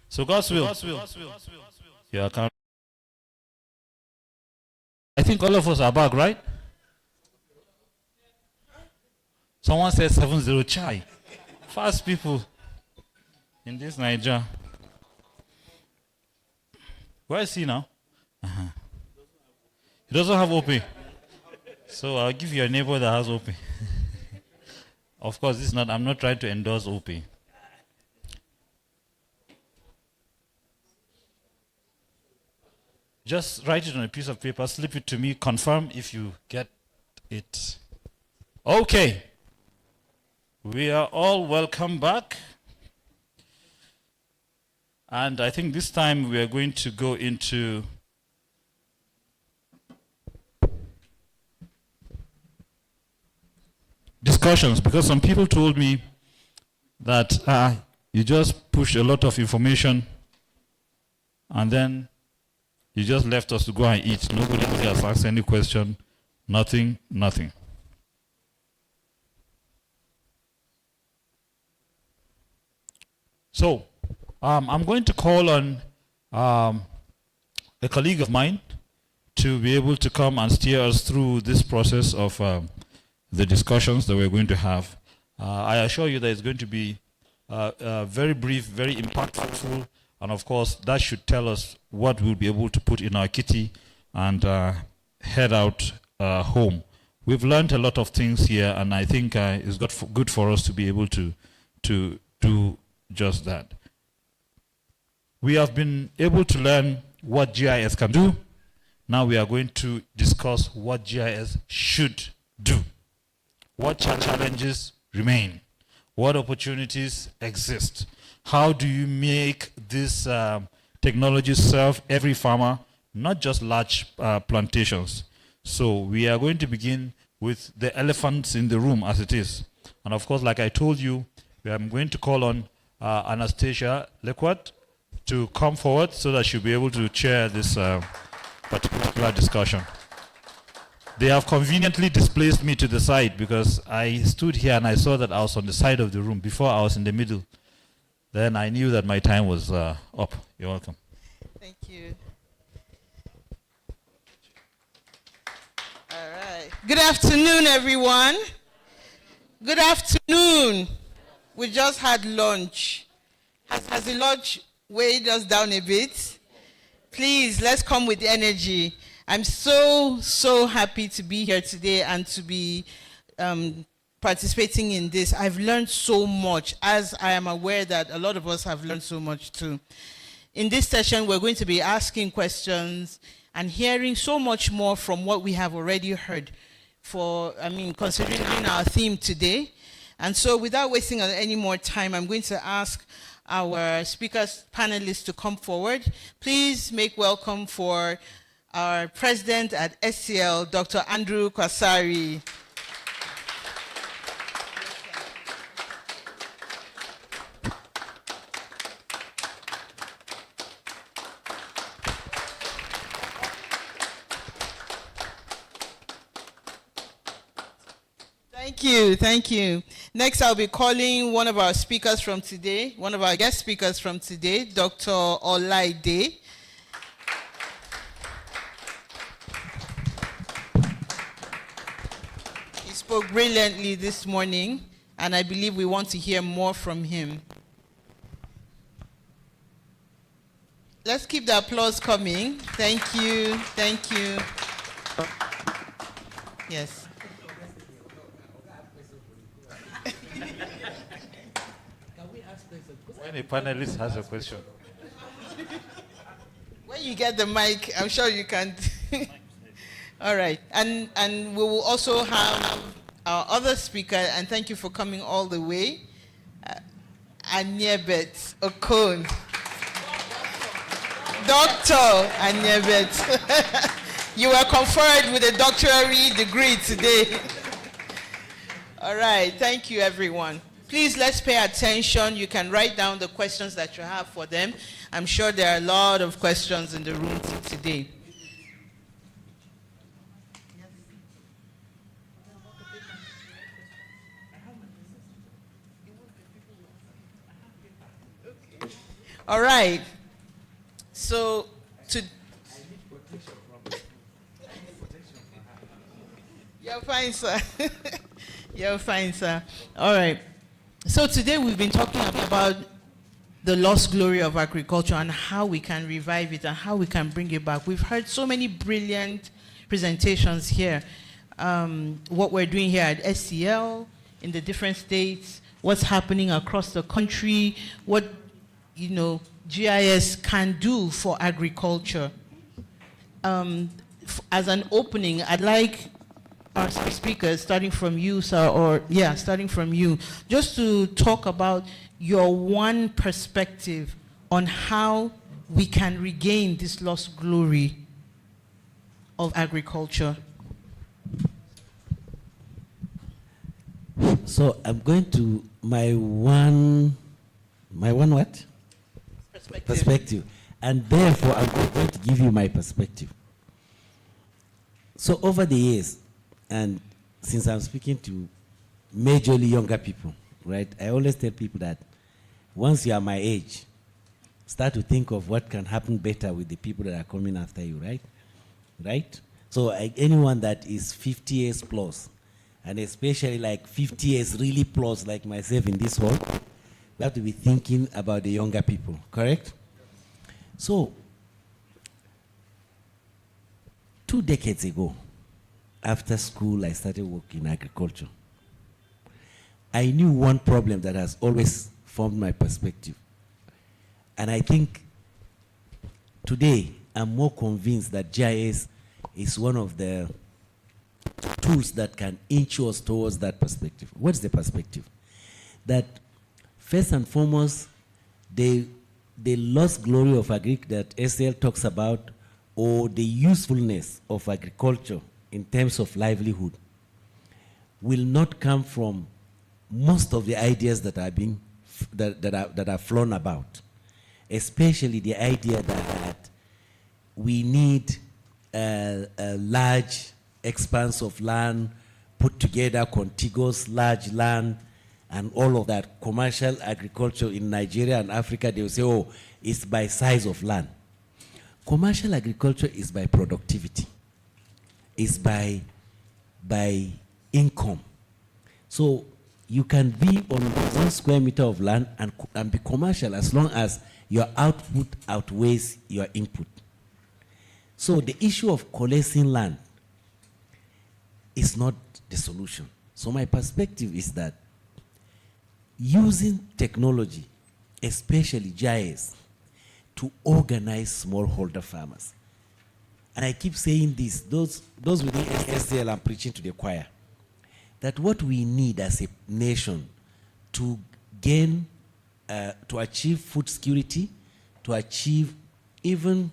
So God's will. Yeah, I think all of us are back, right? Someone said 70 chai. Fast people in this Niger. Where is he now? He doesn't have OP. So I'll give you a neighbor that has OP. Of course, I'm not trying to endorse OP. Just write it on a piece of paper, slip it to me, confirm if you get it. Okay. We are all welcome back. And I think this time we are going to go into discussions, because some people told me that you just push a lot of information and then you just left us to go and eat. Nobody has asked any question. Nothing. So, I'm going to call on a colleague of mine to be able to come and steer us through this process of the discussions that we're going to have. I assure you that it's going to be very brief, very impactful, and of course, that should tell us what we'll be able to put in our kitty and head out home. We've learned a lot of things here, and I think it's good for us to be able to do just that. We have been able to learn what GIS can do. Now we are going to discuss what GIS should do. What challenges remain? What opportunities exist? How do you make this technology serve every farmer, not just large plantations? So we are going to begin with the elephants in the room as it is. And of course, like I told you, I'm going to call on Anastasia Lequat to come forward so that she'll be able to chair this particular discussion. They have conveniently displaced me to the side because I stood here and I saw that I was on the side of the room. Before I was in the middle. Then I knew that my time was up. You're welcome. Thank you. All right. Good afternoon, everyone. Good afternoon. We just had lunch. Has the lunch weighed us down a bit? Please, let's come with energy. I'm so happy to be here today and to be participating in this. I've learned so much, as I am aware that a lot of us have learned so much too. In this session, we're going to be asking questions and hearing so much more from what we have already heard considering our theme today. And so without wasting any more time, I'm going to ask our speakers, panelists to come forward. Please make welcome for our president at SCL, Dr. Andrew Kwasari. Thank you. Next, I'll be calling one of our speakers from today, one of our guest speakers from today, Dr. Olaide. He spoke brilliantly this morning, and I believe we want to hear more from him. Let's keep the applause coming. Thank you. Yes. When a panelist has a question. When you get the mic, I'm sure you can. All right. And we will also have our other speaker, and thank you for coming all the way, Anyebet Okon. Dr. Anyebet. You were conferred with a doctorate degree today. All right. Thank you, everyone. Please, let's pay attention. You can write down the questions that you have for them. I'm sure there are a lot of questions in the room today. All right. So, to you're fine, sir. You're fine, sir. All right. So today we've been talking about the lost glory of agriculture and how we can revive it and how we can bring it back. We've heard so many brilliant presentations here. What we're doing here at SCL, in the different states, what's happening across the country, what, GIS can do for agriculture. As an opening, I'd like our speakers, starting from you, sir, starting from you, just to talk about your one perspective on how we can regain this lost glory of agriculture. So I'm going to my one what? Perspective. And therefore I'm going to give you my perspective. So over the years, and since I'm speaking to majorly younger people, right, I always tell people that once you are my age, start to think of what can happen better with the people that are coming after you, right? Right? So anyone that is 50 years plus, and especially like 50 years really plus like myself in this hall, we have to be thinking about the younger people, correct? So, 2 decades ago, after school, I started working in agriculture. I knew one problem that has always formed my perspective. And I think today, I'm more convinced that GIS is one of the tools that can inch us towards that perspective. What's the perspective? That first and foremost, the lost glory of agriculture that SL talks about, or the usefulness of agriculture in terms of livelihood, will not come from most of the ideas that are being that are flown about, especially the idea that we need a large expanse of land put together, contiguous large land, and all of that. Commercial agriculture in Nigeria and Africa, they will say, oh, it's by size of land. Commercial agriculture is by productivity. It's by income. So you can be on 1 square meter of land and be commercial as long as your output outweighs your input. So the issue of coalescing land is not the solution. So my perspective is that using technology, especially GIS, to organize smallholder farmers. And I keep saying this, those within SCL, I'm preaching to the choir, that what we need as a nation to gain, to achieve food security, to achieve even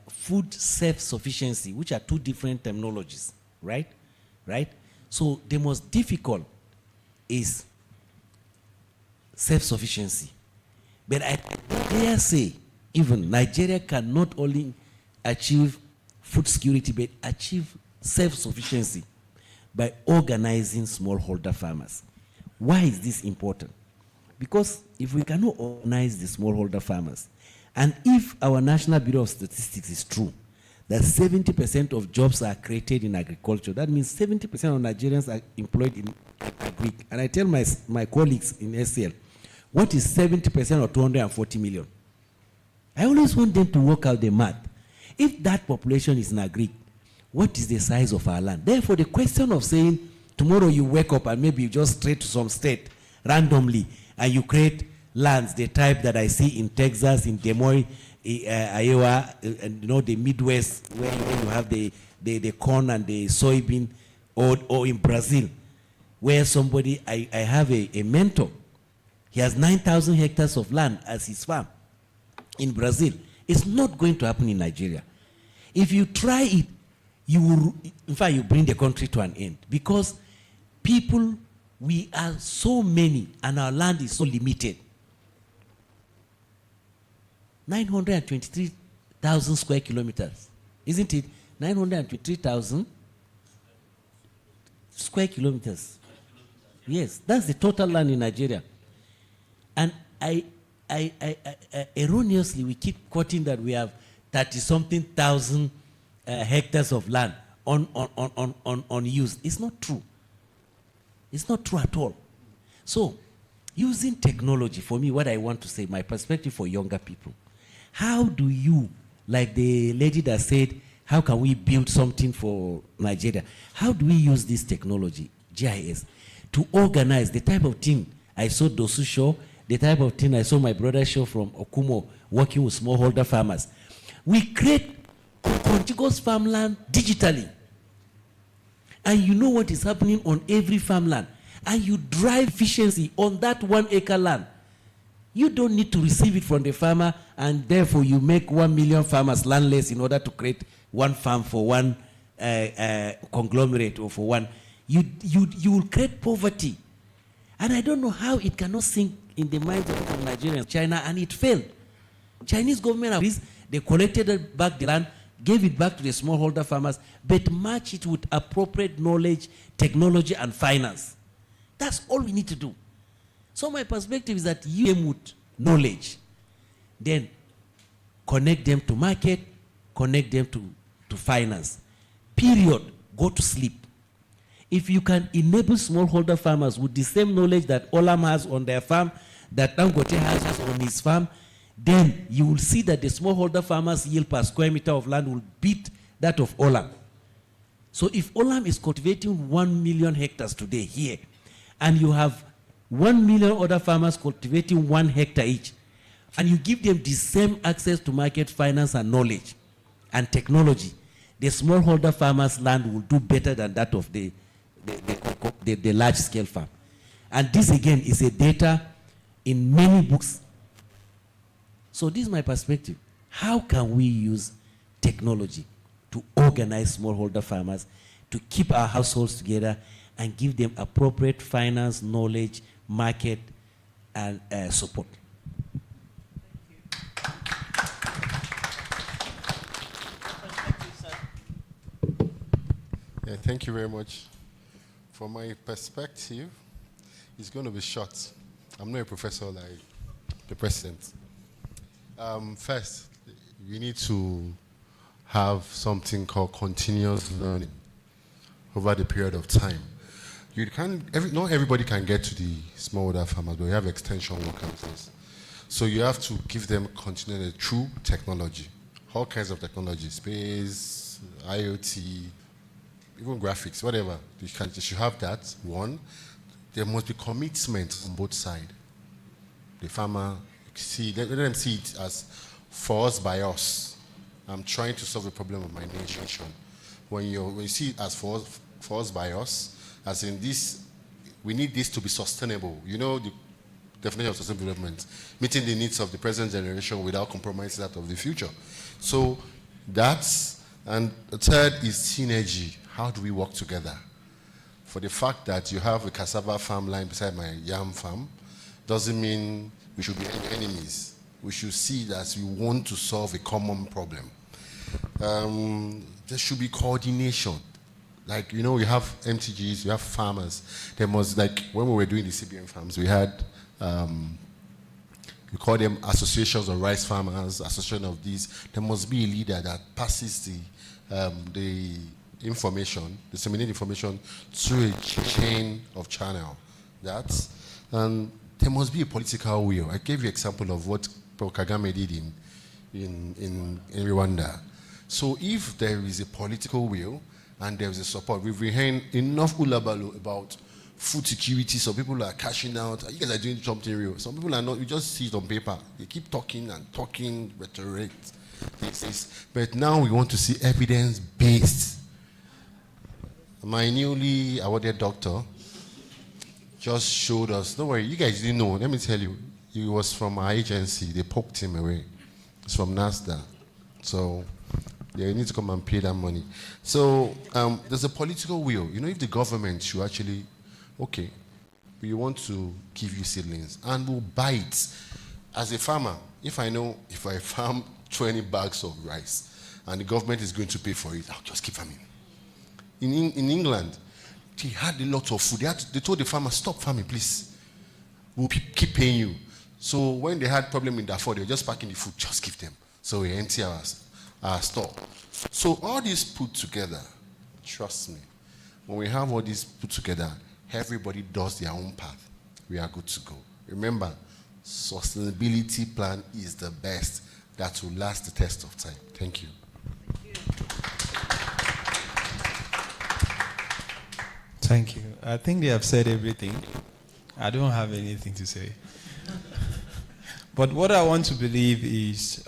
food self-sufficiency, which are 2 different terminologies, right? Right? So the most difficult is self-sufficiency. But I dare say, even Nigeria can not only achieve food security, but achieve self-sufficiency by organizing smallholder farmers. Why is this important? Because if we cannot organize the smallholder farmers, and if our National Bureau of Statistics is true, that 70% of jobs are created in agriculture, that means 70% of Nigerians are employed in agri. And I tell my colleagues in SCL, what is 70% of 240 million? I always want them to work out the math. If that population is in agri, what is the size of our land? Therefore, the question of saying, tomorrow you wake up and maybe you just straight to some state randomly, and you create lands, the type that I see in Texas, in Des Moines, Iowa, and the Midwest, where you have the corn and the soybean, or in Brazil, where somebody, I have a mentor. He has 9,000 hectares of land as his farm in Brazil. It's not going to happen in Nigeria. If you try it, you will, in fact, you bring the country to an end. Because people, we are so many and our land is so limited. 923,000 square kilometers, isn't it? 923,000 square kilometers. Yes, that's the total land in Nigeria. And erroneously, we keep quoting that we have 30-something thousand hectares of land unused. It's not true. It's not true at all. So, using technology, for me, what I want to say, my perspective for younger people, how do you, like the lady that said, how can we build something for Nigeria? How do we use this technology, GIS, to organize the type of thing I saw Dosu show, the type of thing I saw my brother show from Okumo, working with smallholder farmers? We create contiguous farmland digitally. And you know what is happening on every farmland. And you drive efficiency on that 1 acre land. You don't need to receive it from the farmer, and therefore you make 1 million farmers landless in order to create one farm for one conglomerate or for one. You will create poverty. And I don't know how it cannot sink in the minds of Nigerians, China, and it failed. Chinese government, they collected back the land, gave it back to the smallholder farmers, but match it with appropriate knowledge, technology, and finance. That's all we need to do. So my perspective is that you them with knowledge, then connect them to market, connect them to finance. Period. Go to sleep. If you can enable smallholder farmers with the same knowledge that Olam has on their farm, that Dangote has on his farm, then you will see that the smallholder farmers' yield per square meter of land will beat that of Olam. So if Olam is cultivating 1 million hectares today here, and you have 1 million other farmers cultivating 1 hectare each, and you give them the same access to market, finance, and knowledge and technology, the smallholder farmers' land will do better than that of the large-scale farm. And this, again, is a data in many books. So this is my perspective. How can we use technology to organize smallholder farmers, to keep our households together, and give them appropriate finance, knowledge, market, and support? Yeah, thank you very much. From my perspective, it's going to be short. I'm not a professor like the president. First, we need to have something called continuous learning over the period of time. You not everybody can get to the smallholder farmers, but we have extension workers. So you have to give them continually through technology, all kinds of technology, space, IoT, even graphics, whatever. You should have that, one. There must be commitment on both sides. The farmer, let them see it as for us by us. I'm trying to solve a problem of my nation. When you see it as for us by us, as in this, we need this to be sustainable. You know the definition of sustainable development, meeting the needs of the present generation without compromising that of the future. So that's, and the third is synergy. How do we work together? For the fact that you have a cassava farm line beside my yam farm, doesn't mean we should be enemies. We should see that we want to solve a common problem. There should be coordination. Like, you know, we have MTGs, we have farmers. There must, like, when we were doing the CBN farms, we had, we call them associations of rice farmers, association of these. There must be a leader that passes the information, disseminate information through a chain of channel. And there must be a political will. I gave you an example of what Kagame did in Rwanda. So if there is a political will and there is a support, we've been hearing enough ulabalu about food security, so people are cashing out. You guys are doing something real. Some people are not, you just see it on paper. They keep talking and talking, rhetoric, this. But now we want to see evidence-based. My newly awarded doctor just showed us, don't worry, you guys didn't know, let me tell you, he was from our agency, they poked him away. It's from NASDAQ. So they need to come and pay that money. So there's a political will. You know, if the government should actually, okay, we want to give you seedlings and we'll buy it. As a farmer, if I know if I farm 20 bags of rice and the government is going to pay for it, I'll just keep farming. In England, they had a lot of food. They told the farmer, stop farming, please. We'll keep paying you. So when they had problem in Darfur, they were just packing the food, just give them. So we empty our store. So all this put together, trust me, when we have all this put together, everybody does their own path. We are good to go. Remember, sustainability plan is the best that will last the test of time. Thank you. Thank you. I think they have said everything. I don't have anything to say. But what I want to believe is,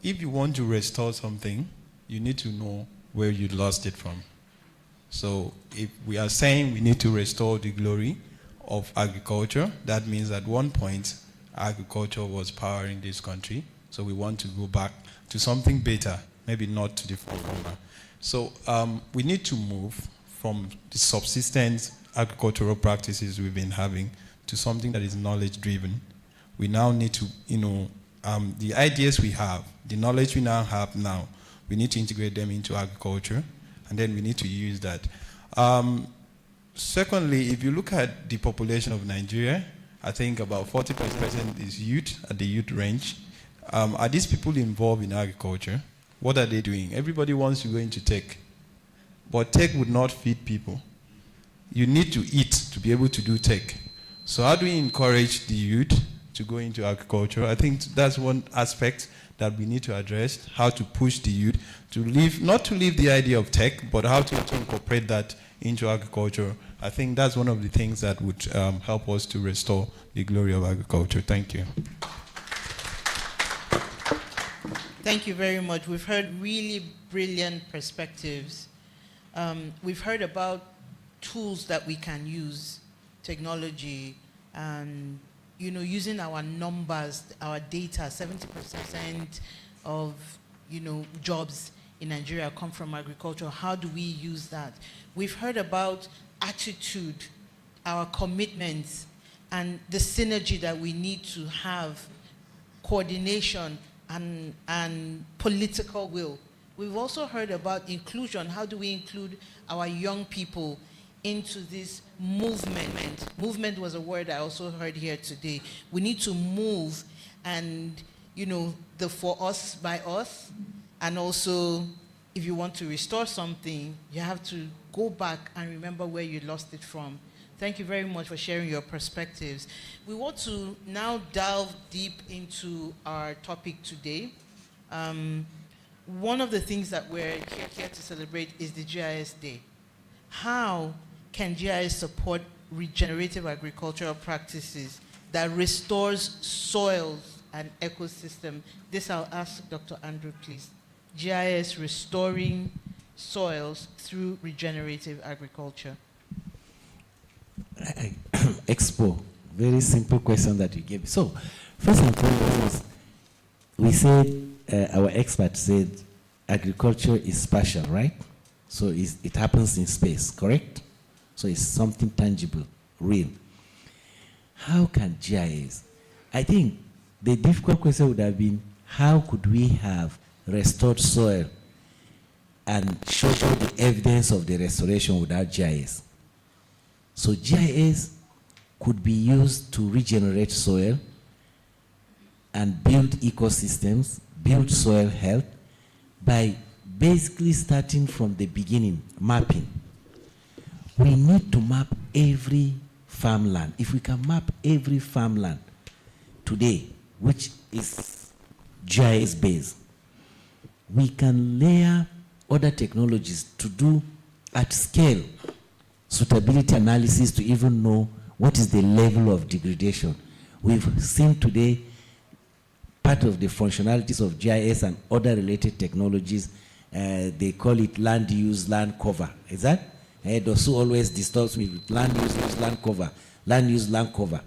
if you want to restore something, you need to know where you lost it from. So if we are saying we need to restore the glory of agriculture, that means at one point, agriculture was powering this country. So we want to go back to something better, maybe not to the former. So we need to move from the subsistence agricultural practices we've been having to something that is knowledge-driven. We now need to, the ideas we have, the knowledge we now have now, we need to integrate them into agriculture, and then we need to use that. Secondly, if you look at the population of Nigeria, I think about 40% is youth at the youth range. Are these people involved in agriculture? What are they doing? Everybody wants to go into tech, but tech would not feed people. You need to eat to be able to do tech. So how do we encourage the youth to go into agriculture? I think that's one aspect that we need to address, how to push the youth to leave, not to leave the idea of tech, but how to incorporate that into agriculture. I think that's one of the things that would help us to restore the glory of agriculture. Thank you. Thank you very much. We've heard really brilliant perspectives. We've heard about tools that we can use, technology, and using our numbers, our data. 70% of jobs in Nigeria come from agriculture. How do we use that? We've heard about attitude, our commitments, and the synergy that we need to have, coordination and political will. We've also heard about inclusion. How do we include our young people into this movement? Movement was a word I also heard here today. We need to move, and the for us, by us, and also if you want to restore something, you have to go back and remember where you lost it from. Thank you very much for sharing your perspectives. We want to now delve deep into our topic today. One of the things that we're here to celebrate is the GIS Day. How can GIS support regenerative agricultural practices that restores soils and ecosystem? This I'll ask Dr. Andrew, please. GIS restoring soils through regenerative agriculture. Expo, very simple question that you gave. So, first and foremost, we said, our expert said, agriculture is spatial, right? So it happens in space, correct? So it's something tangible, real. How can GIS? I think the difficult question would have been, how could we have restored soil and show the evidence of the restoration without GIS? So GIS could be used to regenerate soil and build ecosystems, build soil health by basically starting from the beginning, mapping. We need to map every farmland. If we can map every farmland today, which is GIS based, we can layer other technologies to do at scale suitability analysis to even know what is the level of degradation. We've seen today part of the functionalities of GIS and other related technologies, they call it land use, land cover. Is that? Dosu always disturbs me with land use, land cover. Land use, land cover.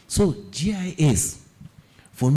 So GIS